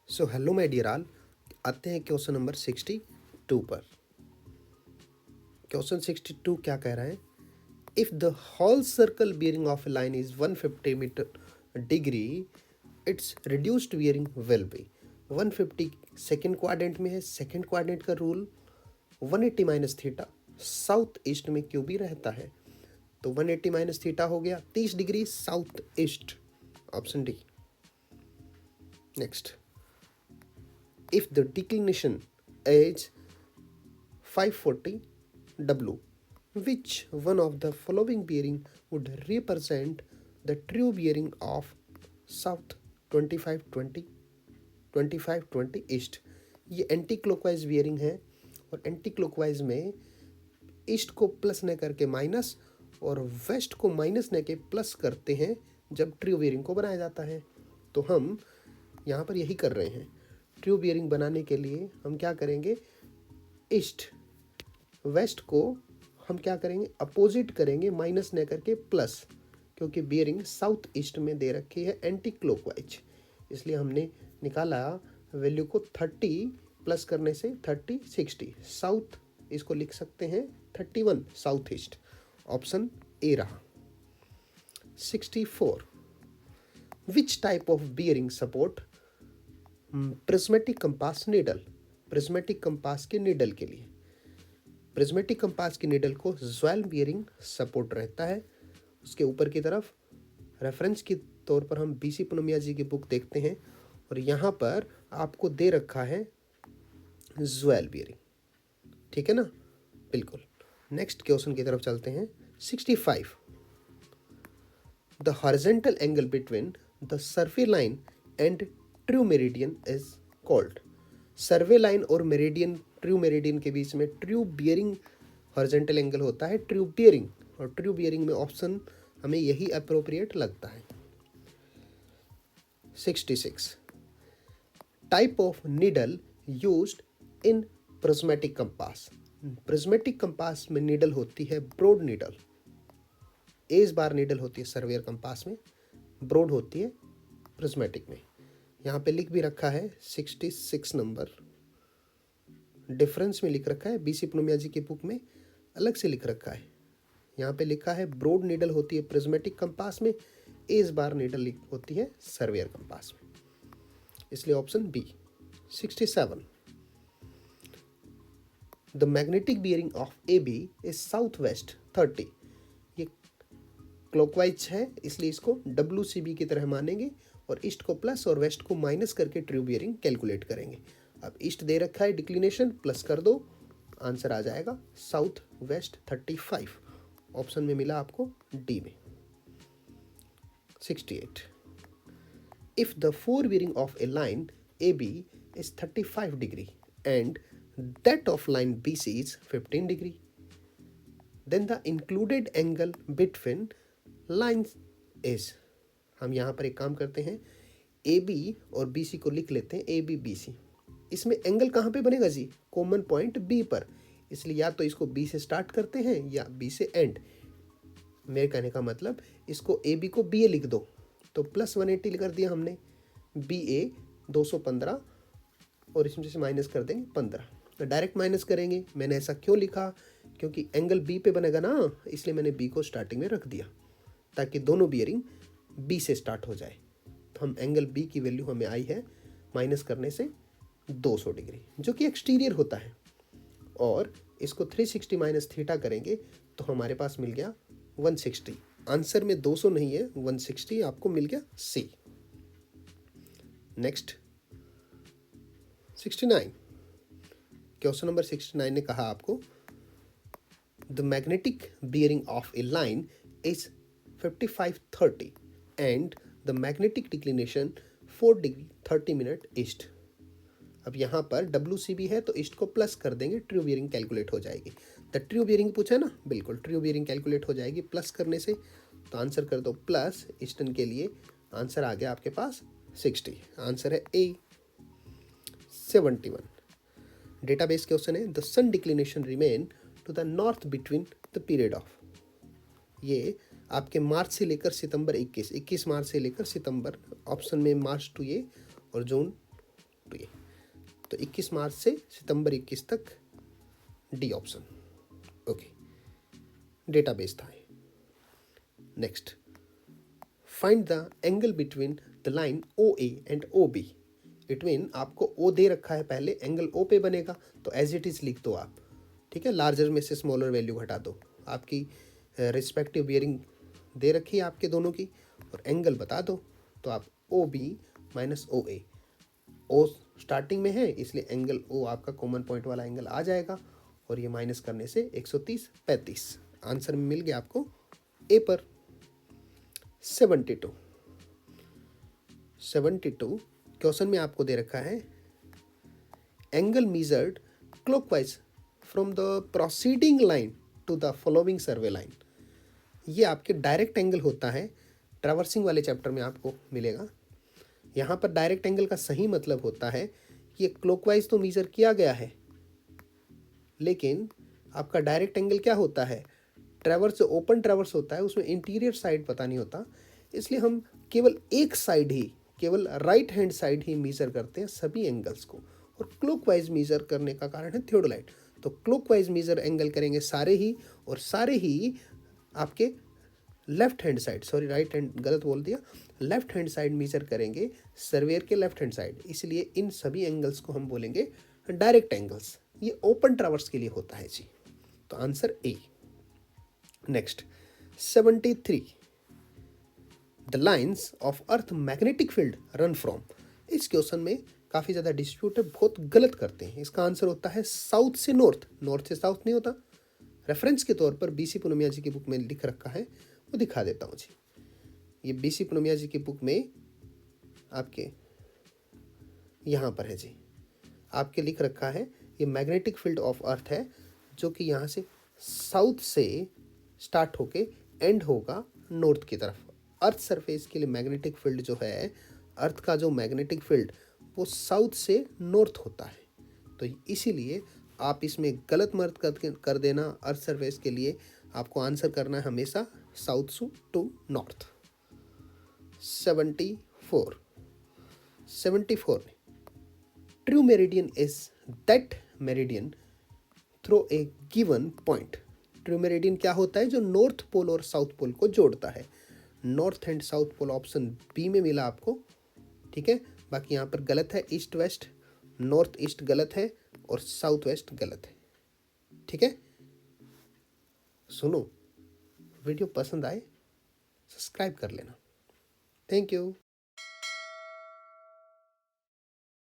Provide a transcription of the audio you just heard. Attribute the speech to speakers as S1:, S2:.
S1: So hello my dear all, आते हैं question number 62 पर। क्वेश्चन 62 क्या कह रहा है? If the whole circle bearing of a line is 150 metre degree, it's reduced bearing will be 150। Second quadrant में है। सेकेंड क्वाड्रेंट का rule 180 minus theta, south east में क्यों भी रहता है, तो 180 माइनस थीटा हो गया 30 degree south east, option D. Next, if the declination is 540 W, which one of the following bearing would represent the true bearing of south 2520 2520 east? ये anti clockwise bearing है और एंटी क्लॉकवाइज में east को plus न करके minus और waste को minus न के प्लस करते हैं जब ट्रू बियरिंग को बनाया जाता है। तो हम यहाँ पर यही कर रहे हैं। ट्रू बियरिंग बनाने के लिए हम क्या करेंगे, ईस्ट वेस्ट को हम क्या करेंगे, अपोजिट करेंगे, माइनस न करके प्लस, क्योंकि बियरिंग साउथ ईस्ट में दे रखी है एंटी क्लॉकवाइज, इसलिए हमने निकाला वैल्यू को 30 प्लस करने से 30 60 साउथ, इसको लिख सकते हैं 31 साउथ ईस्ट, ऑप्शन ए रहा। 64, which type of bearing support prismatic compass needle? Prismatic compass के नीडल के लिए, प्रिज्मेटिक कंपास की नीडल को ज्वेल बियरिंग सपोर्ट रहता है। उसके ऊपर की तरफ रेफरेंस के तौर पर हम बीसी पुनमिया जी की बुक देखते हैं और यहाँ पर आपको दे रखा है ज्वेल बियरिंग, ठीक है ना, बिल्कुल। नेक्स्ट क्वेश्चन की तरफ चलते हैं। 65, the horizontal angle between the survey line and true meridian is called. Survey line और मेरिडियन, ट्रू मेरिडियन के बीच में ट्रू बियरिंग हॉरिजॉन्टल एंगल होता है ट्रू बियरिंग, और ट्रू बियरिंग में ऑप्शन हमें यही अप्रोप्रिएट लगता है। 66, type of needle used in prismatic compass. Prismatic compass में नीडल होती है broad needle, as bar needle होती है सर्वेयर कंपास में, ब्रॉड होती है प्रिज्मेटिक में। यहाँ पे लिख भी रखा है 66 नंबर, डिफरेंस में लिख रखा है, बीसी पुनमिया जी की बुक में अलग से लिख रखा है। यहाँ पे लिखा है ब्रॉड नीडल होती है प्रिज्मेटिक कंपास में, एज बार नीडल होती है सर्वेयर कंपास में, इसलिए option B. 67, the magnetic bearing of A B is south west 30। ये क्लॉकवाइज है इसलिए इसको WCB की तरह मानेंगे और ईस्ट को प्लस और वेस्ट को माइनस करके ट्रू बियरिंग कैलकुलेट करेंगे। अब ईस्ट दे रखा है, डिक्लिनेशन प्लस कर दो, आंसर आ जाएगा साउथ वेस्ट 35, ऑप्शन में मिला आपको डी में। 68, if the fore bearing of a line A B is 35 degree and that of line BC is 15 degree, then the included angle between lines is. हम यहाँ पर एक काम करते हैं, AB और BC को लिख लेते हैं AB BC। इसमें एंगल कहाँ पे बनेगा जी, कॉमन पॉइंट B पर, इसलिए या तो इसको B से स्टार्ट करते हैं या B से एंड। मेरे कहने का मतलब इसको AB को BA लिख दो, तो प्लस 180 कर दिया हमने, BA 215 और इसमें से माइनस कर देंगे 15, तो डायरेक्ट माइनस करेंगे। मैंने ऐसा क्यों लिखा, क्योंकि एंगल B पे बनेगा ना, इसलिए मैंने B को स्टार्टिंग में रख दिया ताकि दोनों बियरिंग B से स्टार्ट हो जाए। तो हम एंगल B की वैल्यू हमें आई है माइनस करने से 200 डिग्री, जो कि एक्सटीरियर होता है, और इसको 360 माइनस थीटा करेंगे तो हमारे पास मिल गया 160। आंसर में 200 नहीं है, 160 आपको मिल गया C। नेक्स्ट 69, क्वेश्चन नंबर 69 ने कहा आपको the magnetic bearing of a line is 5530 and the magnetic declination 4 degree 30 minute east. अब यहाँ पर WCB है तो ईस्ट को प्लस कर देंगे, ट्रू बियरिंग कैलकुलेट हो जाएगी। द ट्रू बियरिंग पूछा है ना, बिल्कुल ट्रू बियरिंग कैलकुलेट हो जाएगी प्लस करने से, तो आंसर कर दो प्लस ईस्टर्न के लिए, आंसर आ गया आपके पास 60, आंसर है A। 71, डेटाबेस क्वेश्चन है, the sun declination remain to the north between the period of. ये आपके मार्च से लेकर सितंबर 21 मार्च से लेकर सितंबर, ऑप्शन में मार्च टू ये और जून टू ए। तो 21 मार्च से सितंबर 21 तक डी ऑप्शन। ओके, डेटाबेस था। Next, find the angle between the line O A and O B. It mean आपको ओ दे रखा है, पहले एंगल ओ पे बनेगा तो एज इट इज़ लिख दो आप, ठीक है। लार्जर में से स्मॉलर वैल्यू घटा दो, आपकी रिस्पेक्टिव बियरिंग दे रखी है आपके दोनों की, और एंगल बता दो। तो आप ओ बी माइनस ओ ए, ओ स्टार्टिंग में है इसलिए एंगल ओ आपका कॉमन पॉइंट वाला एंगल आ जाएगा, और ये माइनस करने से 130 35 आंसर में मिल गया आपको ए पर। 72 क्वेश्चन में आपको दे रखा है angle measured clockwise from the proceeding line to the following survey line. ये आपके डायरेक्ट एंगल होता है, ट्रैवर्सिंग वाले चैप्टर में आपको मिलेगा। यहाँ पर डायरेक्ट एंगल का सही मतलब होता है ये क्लॉकवाइज तो मेजर किया गया है, लेकिन आपका डायरेक्ट एंगल क्या होता है, ट्रैवर्स, जो ओपन ट्रैवर्स होता है उसमें इंटीरियर साइड पता नहीं होता, इसलिए हम केवल एक साइड ही, केवल राइट हैंड साइड ही मेजर करते हैं सभी एंगल्स को, और क्लॉकवाइज मेजर करने का कारण है थियोडोलाइट। तो क्लॉकवाइज मेजर एंगल करेंगे सारे ही, और सारे ही आपके left hand side, sorry right hand गलत बोल दिया, लेफ्ट हैंड साइड मेजर करेंगे सर्वेयर के लेफ्ट हैंड साइड, इसलिए इन सभी एंगल्स को हम बोलेंगे डायरेक्ट एंगल्स। ये ओपन ट्रैवर्स के लिए होता है जी। तो answer A. Next 73, the lines of earth magnetic field run from. इस क्वेश्चन में काफ़ी ज़्यादा डिस्प्यूट है, बहुत गलत करते हैं। इसका आंसर होता है साउथ से नॉर्थ, नॉर्थ से साउथ नहीं होता। रेफरेंस के तौर पर बीसी पूनमिया जी की बुक में लिख रखा है, वो दिखा देता हूँ जी। ये बीसी पूनमिया जी की बुक में आपके यहाँ पर है जी, आपके लिख रखा है ये मैग्नेटिक फील्ड ऑफ अर्थ है, जो कि यहाँ से साउथ से स्टार्ट होके एंड होगा नॉर्थ की तरफ। अर्थ सरफेस के लिए मैग्नेटिक फील्ड जो है, अर्थ का जो मैग्नेटिक फील्ड वो साउथ से नॉर्थ होता है। तो इसीलिए आप इसमें गलत मत कर देना, अर्थ सरफेस के लिए आपको आंसर करना है हमेशा south to north. 74 true meridian is that meridian through a given point. True meridian क्या होता है, जो नॉर्थ पोल और साउथ पोल को जोड़ता है। North and south pole option B में मिला आपको, ठीक है। बाकी यहाँ पर गलत है, ईस्ट वेस्ट, नॉर्थ ईस्ट गलत है, और साउथ वेस्ट गलत है, ठीक है। सुनो, वीडियो पसंद आए सब्सक्राइब कर लेना। Thank you.